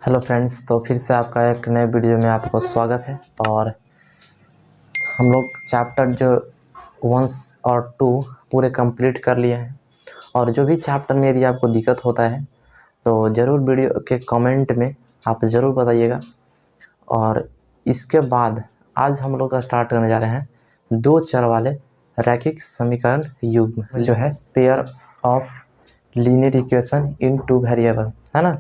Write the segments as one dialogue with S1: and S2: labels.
S1: Hello friends, तो फिर से आपका एक नए वीडियो में आपको स्वागत है। और हम लोग चैप्टर जो 1 और 2 पूरे कंप्लीट कर लिए हैं। और जो भी चैप्टर में यदि आपको दिक्कत होता है तो ज़रूर वीडियो के कमेंट में आप ज़रूर बताइएगा। और इसके बाद आज हम लोग का स्टार्ट करने जा रहे हैं दो चर वाले रैखिक समीकरण युग्म, जो है pair of linear equation in two variable, है ना।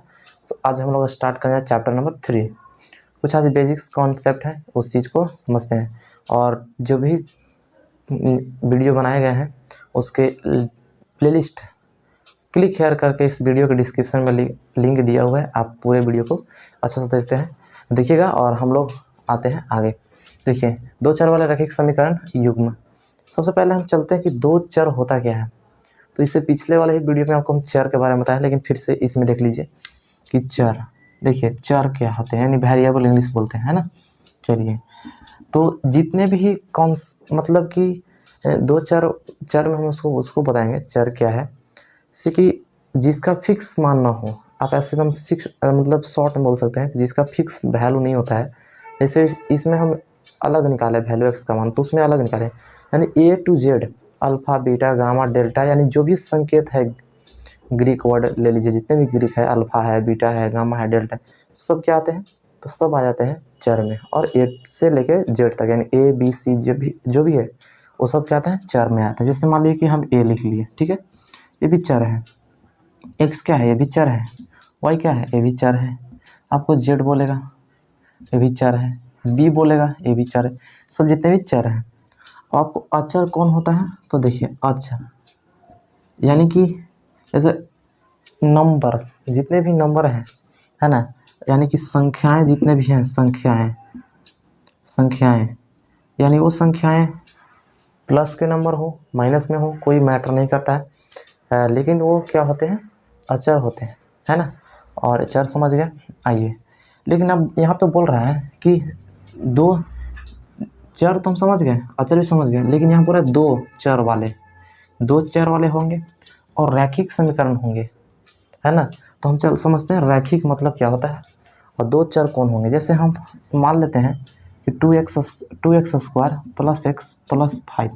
S1: तो आज हम लोग स्टार्ट करेंगे चैप्टर नंबर 3। कुछ आज बेसिक्स कॉन्सेप्ट है, उस चीज़ को समझते हैं। और जो भी वीडियो बनाए गए हैं उसके प्लेलिस्ट क्लिक हेयर करके इस वीडियो के डिस्क्रिप्शन में लिंक दिया हुआ है। आप पूरे वीडियो को अच्छे से देखिएगा। और हम लोग आते हैं आगे। देखिए, दो चर वाले रैखिक समीकरण युग्म। सबसे पहले हम चलते हैं कि दो चर होता क्या है। तो इससे पिछले वाले ही वीडियो में आपको हम चर के बारे में बताया, लेकिन फिर से इसमें देख लीजिए कि चर, देखिए चर क्या होते हैं, यानी वेरिएबल इंग्लिश बोलते हैं, है ना। चलिए, तो जितने भी मतलब कि दो चर में हम उसको बताएंगे चर क्या है। जैसे कि जिसका फिक्स मान ना हो, आप ऐसे एकदम मतलब शॉर्ट में बोल सकते हैं कि जिसका फिक्स वैल्यू नहीं होता है। जैसे इसमें हम अलग निकाले वैल्यू एक्स का मान, तो उसमें अलग निकाले, यानी A to Z, alpha beta gamma delta, यानी जो भी संकेत है, ग्रीक वर्ड ले लीजिए, जितने भी ग्रीक है, अल्फा है, बीटा है, गामा है, डेल्टा है, सब क्या आते हैं, तो सब आ जाते हैं चर में। और ए से लेके जेड तक, यानी ए बी सी जो भी है वो सब क्या आता है, चर में आता है। जैसे मान लीजिए कि हम ए लिख लिए, ठीक है, ये भी चर है। एक्स क्या है, ये भी चर है। वाई क्या है, ये भी चर है। आपको जेड बोलेगा, ये भी चर है। बी बोलेगा, ये भी चर है। सब जितने भी चर हैं। आपको अचर कौन होता है, तो देखिए अचर यानी कि जैसे नंबर्स, जितने भी नंबर हैं, है ना, यानी कि संख्याएं जितने भी हैं, संख्याएं यानी वो संख्याएं प्लस के नंबर हो माइनस में हो, कोई मैटर नहीं करता है, लेकिन वो क्या होते हैं, अचर होते हैं, है ना। और चर समझ गए। आइए, लेकिन अब यहाँ पे बोल रहा है कि दो चर तो हम समझ गए, अचर भी समझ गए, लेकिन यहाँ पूरा दो चर वाले होंगे और रैखिक समीकरण होंगे, है ना। तो हम समझते हैं रैखिक मतलब क्या होता है और दो चर कौन होंगे। जैसे हम मान लेते हैं कि 2x square plus x plus 5,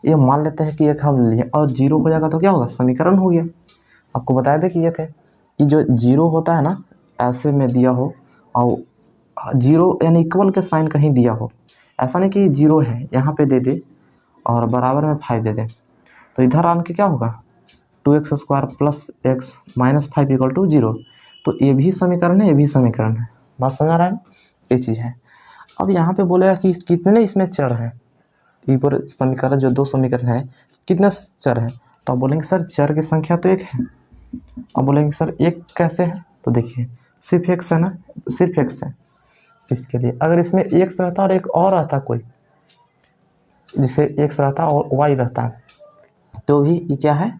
S1: ये मान लेते हैं कि एक हम लिए और जीरो हो जाएगा तो क्या होगा, समीकरण हो गया। आपको बताया भी किए थे कि जो जीरो होता है ना, ऐसे में दिया हो और जीरो यानी इक्वल के साइन कहीं दिया हो, ऐसा नहीं कि जीरो है यहाँ पे दे दे और बराबर में 5 दे दे, तो इधर आन के क्या होगा, 2x square plus x minus 5 equal to 0। तो ये भी समीकरण है, ये भी समीकरण है। बात समझ आ रहा है, ये चीज़ है। अब यहाँ पे बोलेगा कि कितने इसमें चर हैं, ये पूरे समीकरण जो दो समीकरण है कितने चर हैं, तो आप बोलेंगे सर चर की संख्या तो एक है। अब बोलेंगे सर एक कैसे है, तो देखिए सिर्फ एक्स है ना, सिर्फ एक्स है। इसके लिए अगर इसमें एक्स रहता और एक और रहता कोई, जिसे एक्स रहता और वाई रहता, तो भी ये क्या है,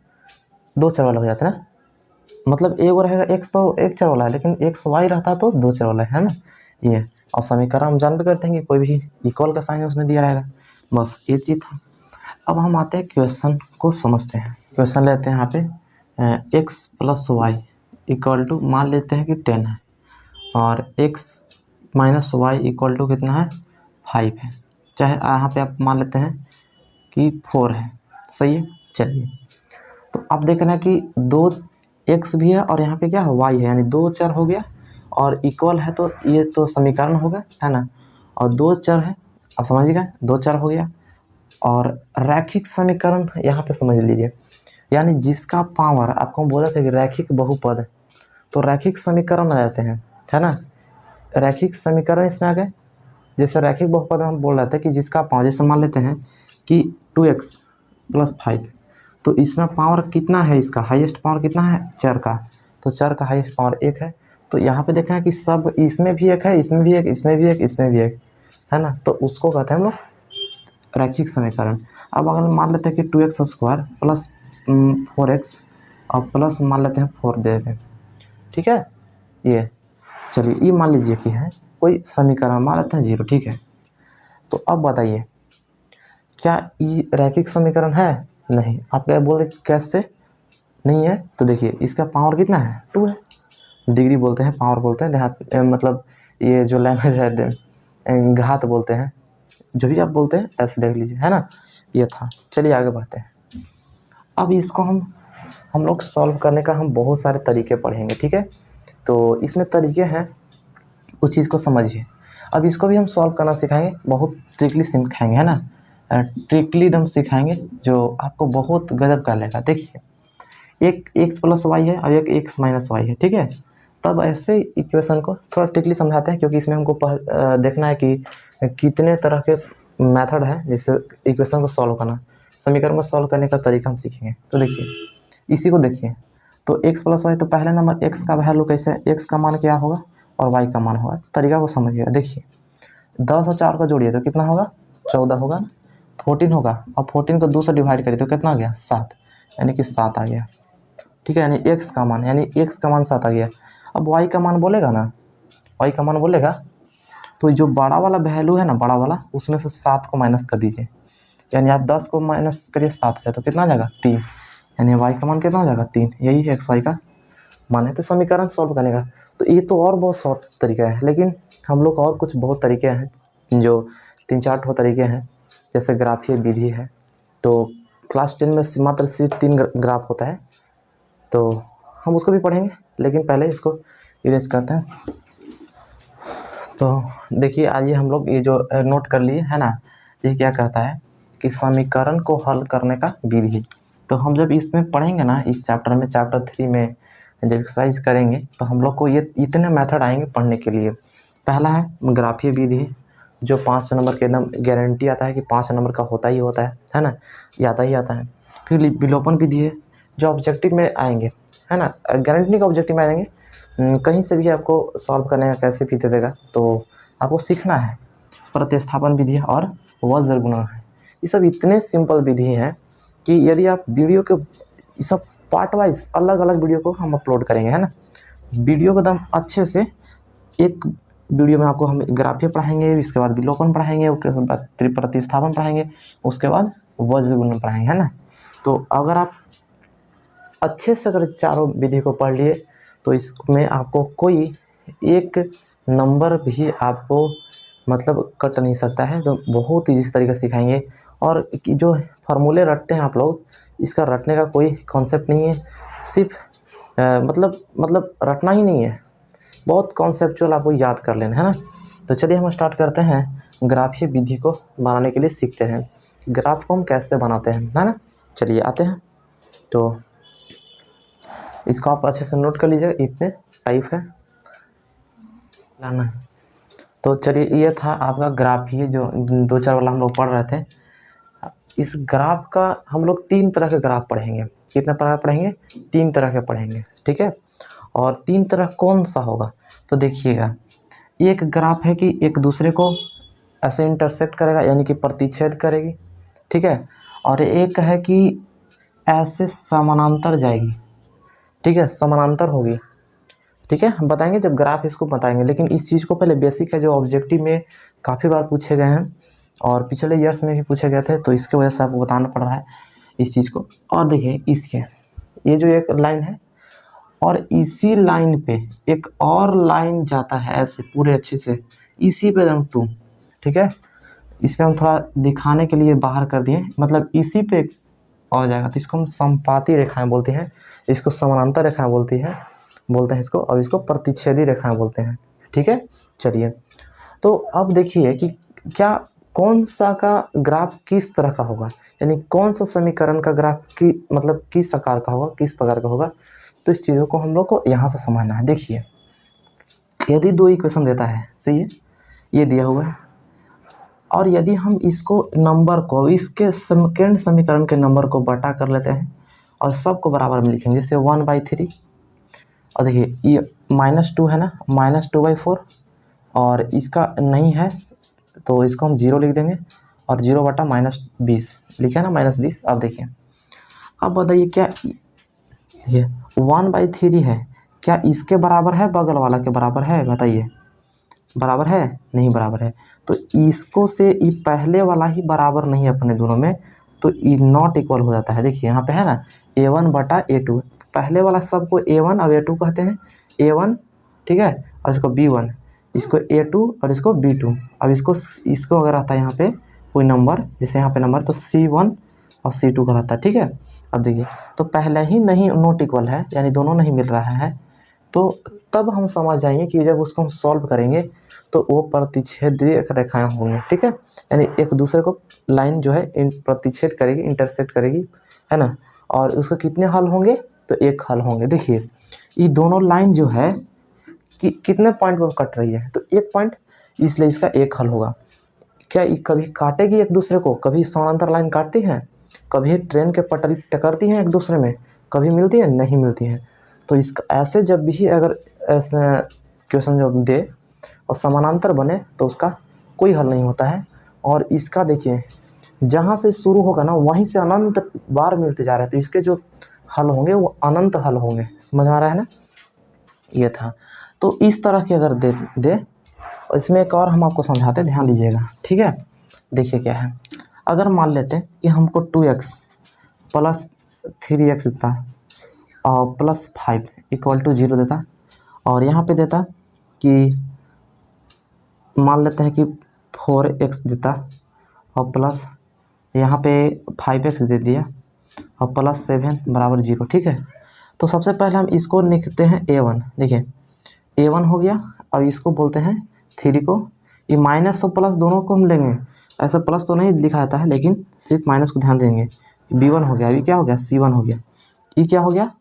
S1: दो चर वाला हो जाता है ना। मतलब एक वो रहेगा एक्स, तो एक चर वाला है, लेकिन एक्स वाई रहता तो दो चर वाला है ना ये। और समीकरण हम जान भी करते हैं कि कोई भी इक्वल का साइन उसमें दिया रहेगा। बस ये चीज़ था। अब हम आते हैं क्वेश्चन को समझते हैं। क्वेश्चन लेते हैं यहाँ पे x plus y equal to, मान लेते हैं कि 10 है, और x minus y equal to कितना है, 5 है। चाहे यहाँ पे आप मान लेते हैं कि 4 है, सही है। चलिए, तो आप देख रहे हैं कि दो एक्स भी है और यहाँ पे क्या है, वाई है, यानी दो चर हो गया और इक्वल है, तो ये तो समीकरण होगा, है ना। और दो चर है, आप समझिएगा, दो चर हो गया। और रैखिक समीकरण यहाँ पे समझ लीजिए, यानी जिसका पावर, आपको हम बोले थे कि रैखिक बहुपद है, तो रैखिक समीकरण आ जाते हैं, है ना। रैखिक समीकरण इसमें आ गए। जैसे रैखिक बहुपद में हम बोल रहे थे कि जिसका पावर, जैसे मान लेते हैं कि 2x प्लस 5, तो इसमें पावर कितना है, इसका हाईएस्ट पावर कितना है चर का, तो चर का हाईएस्ट पावर 1 है। तो यहाँ पे देखना है कि सब इसमें भी एक है, इसमें भी एक, इसमें भी एक, इसमें भी एक, है ना। तो उसको कहते हैं हम लोग रैखिक समीकरण। अब अगर मान लेते हैं कि 2x स्क्वायर प्लस 4x और प्लस मान लेते हैं 4 दे देते हैं, ठीक है। ये चलिए, ये मान लीजिए कि है कोई समीकरण, मान लेते हैं 0, ठीक है। तो अब बताइए क्या ये रैखिक समीकरण है, नहीं। आप क्या बोल रहे कैसे नहीं है, तो देखिए इसका पावर कितना है, 2 है। डिग्री बोलते हैं, पावर बोलते हैं, देहात मतलब ये जो लैंग्वेज है घात बोलते हैं, जो भी आप बोलते हैं ऐसे देख लीजिए, है ना। ये था। चलिए आगे बढ़ते हैं। अब इसको हम लोग सॉल्व करने का हम बहुत सारे तरीके पढ़ेंगे, ठीक है। तो इसमें तरीके हैं, उस चीज़ को समझिए। अब इसको भी हम सॉल्व करना सिखाएंगे, बहुत ट्रिकली सिखाएंगे, है ना। ट्रिकली एकदम सिखाएंगे जो आपको बहुत गजब का लगेगा। देखिए, एक एक्स प्लस वाई है और एक एक्स माइनस वाई है, ठीक है। तब ऐसे इक्वेशन को थोड़ा ट्रिकली समझाते हैं, क्योंकि इसमें हमको देखना है कि कितने तरह के मेथड है जिससे इक्वेशन को सॉल्व करना, समीकरण को सॉल्व करने का तरीका हम सीखेंगे। तो देखिए, इसी को देखिए, तो एक्स प्लस वाई, तो पहले नंबर एक्स का वैल्यू कैसे, एक्स का मान क्या होगा और वाई का मान होगा। तरीका को समझिएगा। देखिए, 10 और 4 को जोड़िए तो कितना होगा, 14 होगा ना, 14 होगा, और 14 को 2 से डिवाइड करिए तो कितना आ गया, 7, यानी कि 7 आ गया, ठीक है। यानी एक्स का मान, एक्स का मान 7 आ गया। अब वाई का मान बोलेगा ना, वाई का मान बोलेगा, तो जो बड़ा वाला वैल्यू है ना, बड़ा वाला, उसमें से 7 को माइनस कर दीजिए। यानी आप 10 को माइनस करिए 7 से, तो कितना आ जाएगा, 3, यानी वाई का मान कितना हो जाएगा, 3। यही एक्स वाई का मान है। तो समीकरण सॉल्व करने का तो ये तो और बहुत शॉर्ट तरीका है, लेकिन हम लोग और कुछ बहुत तरीके हैं, जो 3-4 तरीके हैं, जैसे ग्राफीय विधि है। तो क्लास 10 में मात्र सिर्फ 3 ग्राफ होता है, तो हम उसको भी पढ़ेंगे, लेकिन पहले इसको इरेज करते हैं। तो देखिए, आइए हम लोग ये जो नोट कर लिए है ना, ये क्या कहता है कि समीकरण को हल करने का विधि। तो हम जब इसमें पढ़ेंगे ना, इस चैप्टर में, चैप्टर 3 में जब एक्सरसाइज करेंगे, तो हम लोग को ये इतने मेथड आएंगे पढ़ने के लिए। पहला है ग्राफीय विधि, जो 5 नंबर के एकदम गारंटी आता है कि 5 नंबर का होता ही होता है ना, आता ही आता है। फिर विलोपन विधि है, जो ऑब्जेक्टिव में आएंगे, है ना, गारंटी का ऑब्जेक्टिव में आएंगे, कहीं से भी आपको सॉल्व करने का कैसे भी दे देगा, तो आपको सीखना है। प्रतिस्थापन विधि है और वज्र गुणन है। ये सब इतने सिंपल विधि हैं कि यदि आप वीडियो के सब पार्ट वाइज अलग अलग वीडियो को हम अपलोड करेंगे, है ना, वीडियो को एकदम अच्छे से, एक वीडियो में आपको हम ग्राफीय पढ़ाएंगे, इसके बाद विलोपन पढ़ाएंगे, उसके बाद प्रतिस्थापन पढ़ाएंगे, उसके बाद वज्र गुणन पढ़ाएंगे, है ना। तो अगर आप अच्छे से अगर चारों विधि को पढ़ लिए, तो इसमें आपको कोई एक नंबर भी आपको मतलब कट नहीं सकता है। तो बहुत ही इस तरीके से सिखाएंगे, और जो फार्मूले रटते हैं आप लोग, इसका रटने का कोई कॉन्सेप्ट नहीं है, सिर्फ मतलब रटना ही नहीं है, बहुत कॉन्सेप्चुअल आपको याद कर लेना है ना। तो चलिए हम स्टार्ट करते हैं, ग्राफीय विधि को बनाने के लिए सीखते हैं, ग्राफ को हम कैसे बनाते हैं, है ना। चलिए आते हैं। तो इसको आप अच्छे से नोट कर लीजिएगा, इतने टाइप है लाना है। तो चलिए, ये था आपका ग्राफीय जो 2-4 वाला हम लोग पढ़ रहे थे। इस ग्राफ का हम लोग 3 तरह के ग्राफ पढ़ेंगे। कितने प्रकार पढ़ेंगे, 3 तरह के पढ़ेंगे, ठीक है। और 3 तरह कौन सा होगा, तो देखिएगा, एक ग्राफ है कि एक दूसरे को ऐसे इंटरसेक्ट करेगा, यानी कि प्रतिच्छेद करेगी, ठीक है। और एक है कि ऐसे समानांतर जाएगी, ठीक है, समानांतर होगी, ठीक है। हम बताएंगे जब ग्राफ इसको बताएंगे, लेकिन इस चीज़ को पहले बेसिक है, जो ऑब्जेक्टिव में काफ़ी बार पूछे गए हैं और पिछले ईयर्स में भी पूछे गए थे, तो इसके वजह से आपको बताना पड़ रहा है इस चीज़ को। और देखिए, इसके ये जो एक लाइन है, और इसी लाइन पे एक और लाइन जाता है ऐसे पूरे अच्छे से, इसी पे एकदम 2, ठीक है। इसमें हम थोड़ा दिखाने के लिए बाहर कर दिए, मतलब इसी पे हो जाएगा, तो इसको हम संपाती रेखाएं बोलते हैं, इसको समानांतर रेखाएं बोलते हैं इसको, और इसको प्रतिच्छेदी रेखाएं बोलते हैं, ठीक है। चलिए, तो अब देखिए कि क्या कौन सा का ग्राफ किस तरह का होगा, यानी कौन सा समीकरण का ग्राफ की मतलब किस आकार का होगा, किस प्रकार का होगा। तो इस चीज़ों को हम लोग को यहाँ से समझना है। देखिए, यदि 2 इक्वेशन देता है, सही है, ये दिया हुआ है, और यदि हम इसको नंबर को, इसके सेकंड समीकरण के नंबर को बटा कर लेते हैं और सबको बराबर में लिखेंगे, जैसे 1/3, और देखिए ये -2 है ना, -2/4, और इसका नहीं है तो इसको हम 0 लिख देंगे, और 0/-20 लिखे है ना, -20। अब देखिए, अब बताइए क्या ये 1/3 है, क्या इसके बराबर है, बगल वाला के बराबर है, बताइए, बराबर है, नहीं बराबर है। तो इसको से ये पहले वाला ही बराबर नहीं है अपने दोनों में, तो ये नॉट इक्वल हो जाता है। देखिए यहाँ पे है ना, A1/A2, पहले वाला सबको A1 और A2 कहते हैं, A1, ठीक है, और इसको B1, इसको A2 और इसको B2। अब इसको अगर आता है यहाँ पे कोई नंबर, जैसे यहाँ पे नंबर, तो C1 और C2 का रहता है, ठीक है। अब देखिए, तो पहले ही नहीं नॉट इक्वल है, यानी दोनों नहीं मिल रहा है, तो तब हम समझ जाएंगे कि जब उसको हम सॉल्व करेंगे तो वो प्रतिच्छेदीय रेखाएं होंगी, ठीक है। यानी एक दूसरे को लाइन जो है प्रतिच्छेद करेगी, इंटरसेक्ट करेगी, है ना। और उसके कितने हल होंगे, तो एक हल होंगे। देखिए ये दोनों लाइन जो है कि कितने पॉइंट पर कट रही है, तो एक पॉइंट, इसलिए इसका एक हल होगा। क्या ये कभी काटेगी एक दूसरे को? कभी समानांतर लाइन काटती हैं? कभी ट्रेन के पटरी टकरती हैं एक दूसरे में? कभी मिलती है? नहीं मिलती हैं। तो इसका ऐसे जब भी अगर ऐसे क्वेश्चन जब दे और समानांतर बने तो उसका कोई हल नहीं होता है। और इसका देखिए जहाँ से शुरू होगा ना वहीं से अनंत बार मिलते जा रहे हैं, तो इसके जो हल होंगे वो अनंत हल होंगे। समझ आ रहा है ना, ये था। तो इस तरह के अगर दे और इसमें एक और हम आपको समझाते हैं, ध्यान दीजिएगा, ठीक है। देखिए क्या है, अगर मान लेते हैं कि हमको 2x प्लस 3x देता और प्लस 5 इक्वल टू 0 देता, और यहाँ पे देता कि मान लेते हैं कि 4x देता और प्लस यहाँ पे 5x दे दिया और प्लस 7 बराबर 0, ठीक है। तो सबसे पहले हम इसको लिखते हैं A1। देखिए A1 हो गया, अब इसको बोलते हैं 3 को, ये माइनस और प्लस दोनों को हम लेंगे, ऐसा प्लस तो नहीं लिखा जाता है लेकिन सिर्फ माइनस को ध्यान देंगे। B1 हो गया, अभी क्या हो गया, C1 हो गया, ये क्या हो गया,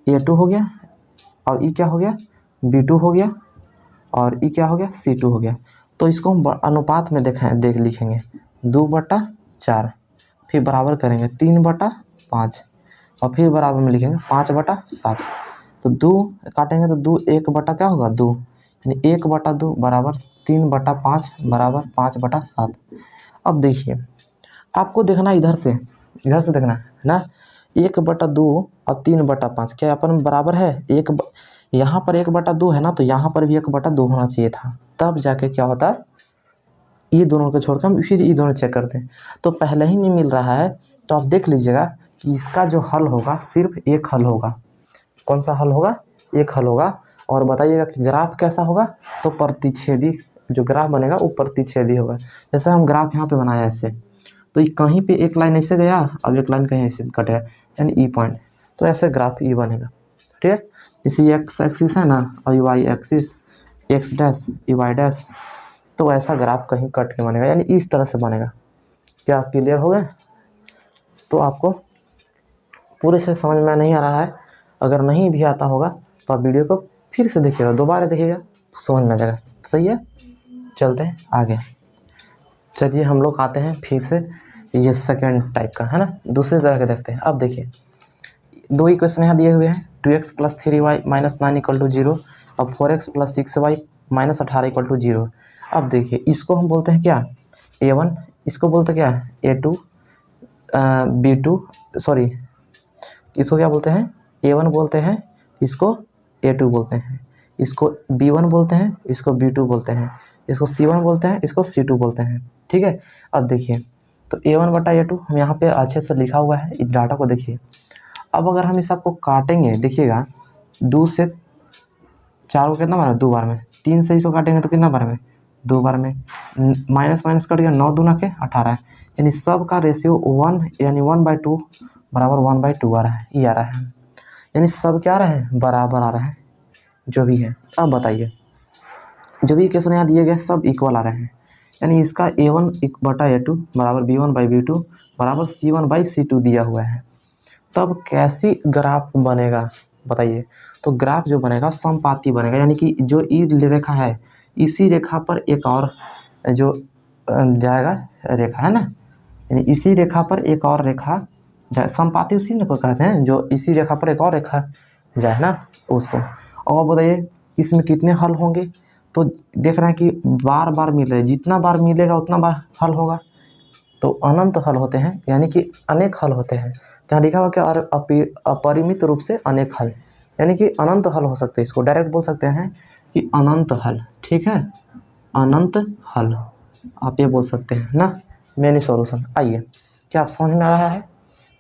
S1: A2 हो गया, और ये क्या हो गया, B2 हो गया, और ये क्या हो गया, C2 हो गया। तो इसको हम अनुपात में देख लिखेंगे 2/4, फिर बराबर करेंगे 3/5, और फिर बराबर में लिखेंगे 5/7। तो 2 काटेंगे तो 2 1 क्या होगा 2, यानी 1/2 बराबर 3/5 बराबर 5/7। अब देखिए आपको देखना इधर से देखना है ना, 1/2 और 3/5 क्या अपन बराबर है, यहाँ पर 1/2 है ना, तो यहाँ पर भी 1/2 होना चाहिए था, तब जाके क्या होता है, ये दोनों को छोड़कर हम फिर ये दोनों चेक करते हैं। तो पहले ही नहीं मिल रहा है, तो आप देख लीजिएगा कि इसका जो हल होगा सिर्फ एक हल होगा। कौन सा हल होगा, एक हल होगा। और बताइएगा कि ग्राफ कैसा होगा, तो प्रतिच्छेदी जो ग्राफ बनेगा वो प्रतिच्छेदी होगा। जैसे हम ग्राफ यहाँ पे बनाया ऐसे, तो ये कहीं पे एक लाइन ऐसे गया, अब एक लाइन कहीं ऐसे कट गया, यानी ई पॉइंट, तो ऐसे ग्राफ ई बनेगा, ठीक है। जैसे एक्स एक्सिस है ना, और वाई एक्सिस, एक्स डैश ई वाई डैश, तो ऐसा ग्राफ कहीं कट के बनेगा, यानी इस तरह से बनेगा। क्या क्लियर हो गया? तो आपको पूरे से समझ में नहीं आ रहा है, अगर नहीं भी आता होगा तो आप वीडियो को फिर से देखिएगा, दोबारा देखिएगा, समझ में आ जाएगा। सही है, चलते हैं आगे। चलिए हम लोग आते हैं फिर से ये सेकेंड टाइप का, है ना, दूसरे तरह के देखते हैं। अब देखिए 2 इक्वेशन यहाँ दिए हुए हैं, 2x + 3y - 9 = 0 और 4x + 6y - 18 = 0। अब देखिए इसको हम बोलते हैं क्या, A1, इसको बोलते हैं क्या, A2, B2, सॉरी इसको क्या बोलते हैं, A1 बोलते हैं, इसको A2 बोलते हैं, इसको B1 बोलते हैं, इसको B2 बोलते हैं, इसको C1 बोलते हैं, इसको C2 बोलते हैं, ठीक है। अब देखिए तो A1/A2 हम यहाँ पे अच्छे से लिखा हुआ है, इस डाटा को देखिए। अब अगर हम इस आपको काटेंगे, देखिएगा 2 से 4 को कितना बार है, 2 बार में, 3 से इसको काटेंगे तो कितना बार में, 2 बार में, माइनस माइनस कट गया, 9 दूना के 18 है, यानी सब का रेशियो 1, यानी 1/2 बराबर 1/2 आ रहा है, ये आ रहा है, यानी सब क्या आ रहा है, बराबर आ रहा है जो भी है। अब बताइए जो भी इक्वेशन यहाँ दिए गए सब इक्वल आ रहे हैं, यानी इसका A1/A2 बराबर B1/B2 बराबर C1/C2 दिया हुआ है। तब कैसी ग्राफ बनेगा बताइए, तो ग्राफ जो बनेगा समपाती बनेगा, यानी कि जो ई रेखा है इसी रेखा पर एक और जो जाएगा रेखा, है ना, यानी इसी रेखा पर एक और रेखा समपाती उसी को कहते हैं, जो इसी रेखा पर एक और रेखा जाए ना उसको। और बताइए इसमें कितने हल होंगे, तो देख रहे हैं कि बार बार मिल रहे हैं, जितना बार मिलेगा उतना बार हल होगा, तो अनंत हल होते हैं, यानी कि अनेक हल होते हैं। जहाँ लिखा हुआ कि अपरिमित रूप से अनेक हल, यानी कि अनंत हल हो सकते हैं, इसको डायरेक्ट बोल सकते हैं कि अनंत हल, ठीक है, अनंत हल आप ये बोल सकते हैं ना, मेनी सॉल्यूशन। आइए क्या आप समझ में आ रहा है,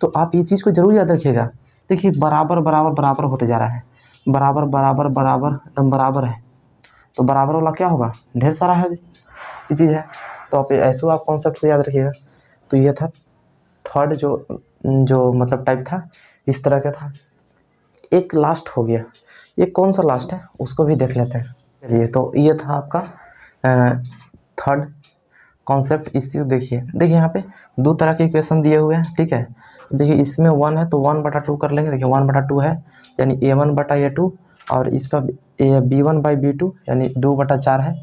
S1: तो आप ये चीज़ को जरूर याद रखिएगा। देखिए बराबर बराबर बराबर होते जा रहा है, बराबर बराबर बराबर एकदम बराबर है, तो बराबर वाला क्या होगा, ढेर सारा है, ये चीज़ है। तो आप ऐसे आप कॉन्सेप्ट से याद रखिएगा। तो ये था थर्ड जो मतलब टाइप था, इस तरह का था। एक लास्ट हो गया, ये कौन सा लास्ट है उसको भी देख लेते हैं। चलिए, तो ये था आपका थर्ड कॉन्सेप्ट। इसी देखिए यहाँ पे दो तरह के इक्वेशन दिए हुए हैं, ठीक है। देखिए इसमें 1 है तो 1/2 कर लेंगे। देखिए 1/2 है यानी a1/a2, और इसका b1/b2 यानी 2/4 है,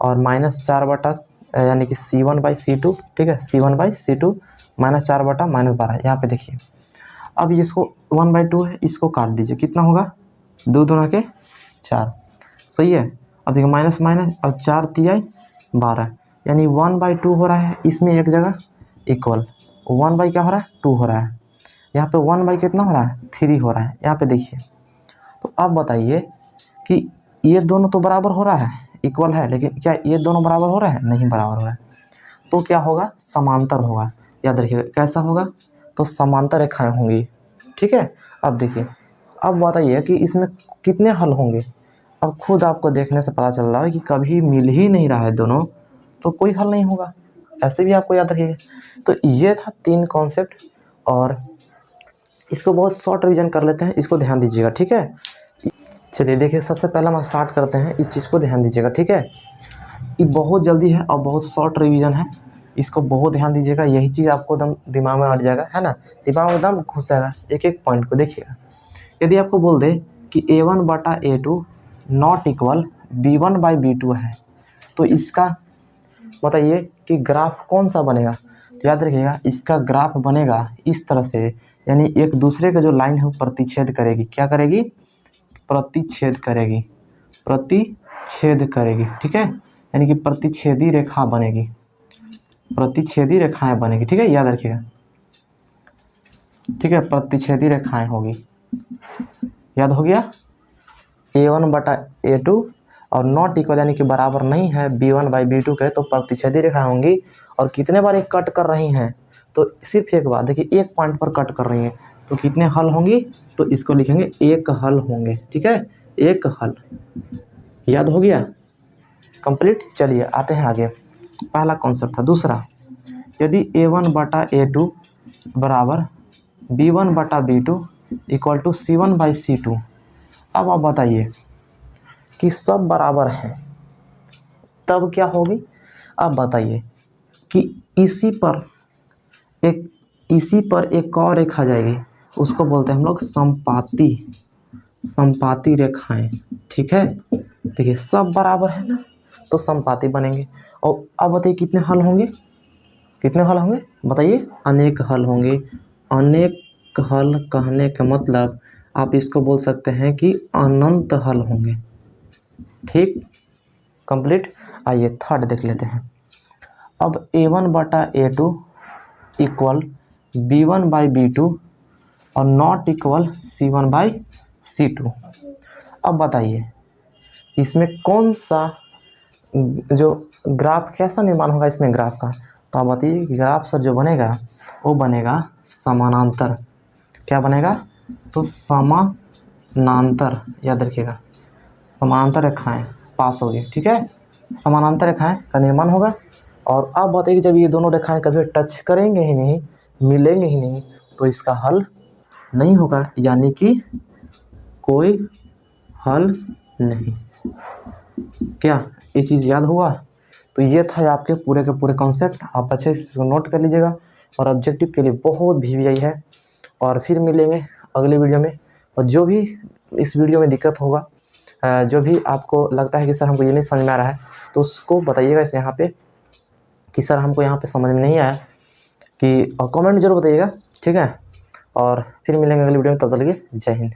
S1: और -4 यानी कि c1/c2, ठीक है, c1/c2 -4/-12 यहाँ पे देखिए। अब इसको 1/2 है, इसको काट दीजिए, कितना होगा, 2 दूना के 4, सही है। अब देखिए माइनस माइनस और 4 तिहाई 12, यानी 1/2 हो रहा है, इसमें एक जगह इक्वल 1 क्या हो रहा है, 2 हो रहा है। यहाँ पे 1 कितना हो रहा है, 3 हो रहा है, यहाँ पे देखिए। तो अब बताइए कि ये दोनों तो बराबर हो रहा है, इक्वल है, लेकिन क्या ये दोनों बराबर हो रहे हैं, नहीं बराबर हो रहा है। तो क्या होगा, समांतर होगा, याद रखिएगा। कैसा होगा, तो समांतर रेखाएं होंगी, ठीक है। अब देखिए, अब बताइए कि इसमें कितने हल होंगे। अब खुद आपको देखने से पता चल रहा है कि कभी मिल ही नहीं रहा है दोनों, तो कोई हल नहीं होगा, ऐसे भी आपको याद रखिएगा। तो ये था 3 कॉन्सेप्ट, और इसको बहुत शॉर्ट रिवीजन कर लेते हैं, इसको ध्यान दीजिएगा, ठीक है। चलिए देखिए, सबसे पहला हम स्टार्ट करते हैं, इस चीज़ को ध्यान दीजिएगा, ठीक है। ये बहुत जल्दी है और बहुत शॉर्ट रिवीजन है, इसको बहुत ध्यान दीजिएगा, यही चीज़ आपको एकदम दिमाग में अट जाएगा, है ना, दिमाग में एकदम घुस जाएगा। एक एक पॉइंट को देखिएगा। यदि आपको बोल दे कि a1/a2 नॉट इक्वल b1/b2 है, तो इसका बताइए कि ग्राफ कौन सा बनेगा। तो याद रखिएगा, इसका ग्राफ बनेगा इस तरह से, यानी एक दूसरे का जो लाइन है वो प्रतिच्छेद करेगी। क्या करेगी, प्रतिच्छेद करेगी, प्रतिच्छेद करेगी, ठीक है, यानी कि प्रतिच्छेदी रेखा बनेगी, प्रतिच्छेदी रेखाएं बनेगी, ठीक है, याद रखिएगा, ठीक है, प्रतिच्छेदी रेखाएं होगी। याद हो गया, a1/a2 और नॉट इक्वल यानी कि बराबर नहीं है b1/b2 के, तो प्रतिच्छेदी रेखाएं होंगी। और कितने बार एक कट कर रही हैं, तो सिर्फ एक बार, देखिए एक पॉइंट पर कट कर रही हैं, तो कितने हल होंगी, तो इसको लिखेंगे एक हल होंगे, ठीक है, एक हल। याद हो गया, कंप्लीट। चलिए आते हैं आगे, पहला कॉन्सेप्ट था। दूसरा, यदि a1/a2 बराबर b1/b2 इक्वल टू c1/c2। अब आप बताइए कि सब बराबर हैं, तब क्या होगी। अब बताइए कि इसी पर एक और रेखा जाएगी, उसको बोलते हैं हम लोग समपाती रेखाएं, ठीक है। देखिए सब बराबर है ना, तो समपाती बनेंगे। और अब बताइए कितने हल होंगे, कितने हल होंगे बताइए, अनेक हल होंगे। अनेक हल कहने का मतलब आप इसको बोल सकते हैं कि अनंत हल होंगे, ठीक, कंप्लीट। आइए थर्ड देख लेते हैं। अब a1/a2 इक्वल b1/b2 और नॉट इक्वल c1/c2। अब बताइए इसमें कौन सा जो ग्राफ कैसा निर्माण होगा इसमें ग्राफ का। तो आप बताइए ग्राफ सर जो बनेगा वो बनेगा समानांतर। क्या बनेगा, तो समानांतर, याद रखिएगा, समानांतर रेखाएं पास होगी, ठीक है, समानांतर रेखाएं का निर्माण होगा। और अब बताइए जब ये दोनों रेखाएं कभी टच करेंगे ही नहीं, मिलेंगे ही नहीं, तो इसका हल नहीं होगा, यानी कि कोई हल नहीं। क्या ये चीज़ याद हुआ। तो ये था आपके पूरे के पूरे कॉन्सेप्ट, आप अच्छे से नोट कर लीजिएगा। और ऑब्जेक्टिव के लिए बहुत भी है। और फिर मिलेंगे अगले वीडियो में। और जो भी इस वीडियो में दिक्कत होगा, जो भी आपको लगता है कि सर हमको ये नहीं समझ में आ रहा है, तो उसको बताइएगा इस यहाँ पे कि सर हमको यहाँ पे समझ में नहीं आया, कि कमेंट में जरूर बताइएगा, ठीक है। और फिर मिलेंगे अगले वीडियो में, तब तक के लिए जय हिंद।